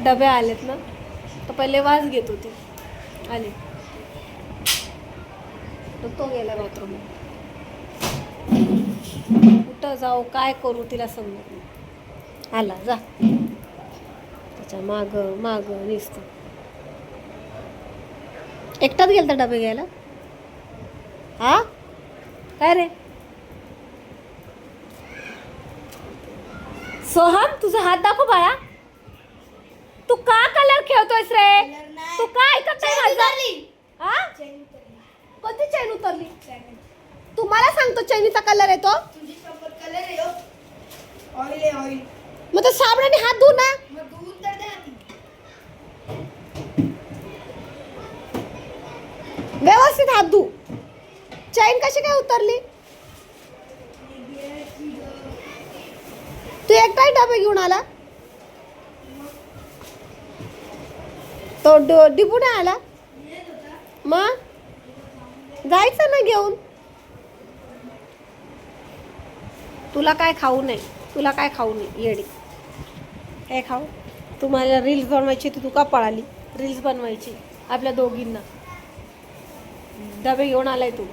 डबे आलेत ना, तर पहिले वास घेत होती. आले तर तो गेला बाथरूम. कुठं जाऊ, काय करू तिला समजत नाही. आला जा, त्याच्या माग माग नुसतं. एकटाच गेलता डबे घ्यायला? हा काय रे सोहम, तुझा हात दाखव बाळा. तू का कलर खेळतोयस रे? तू का ऐकत नाही माझं? हा, कोणती चैन उतरली? तुम्हाला सांगतो चैनीचा कलर आहे तो. मग तो साबणाने हात धु ना. व्यवस्थित हात धु. चैन कशी काय उतरली? तू एकटाही डबे घेऊन आला? तो डिपू नाही आला? मग जायचं ना घेऊन. तुला काय खाऊ नाही, तुला काय खाऊ नाही येडी. काय खाऊ? तुम्हाला रील्स बनवायची ती, तू का पळाली? रील्स बनवायची आपल्या दोघींना. डबे घेऊन आलाय तू.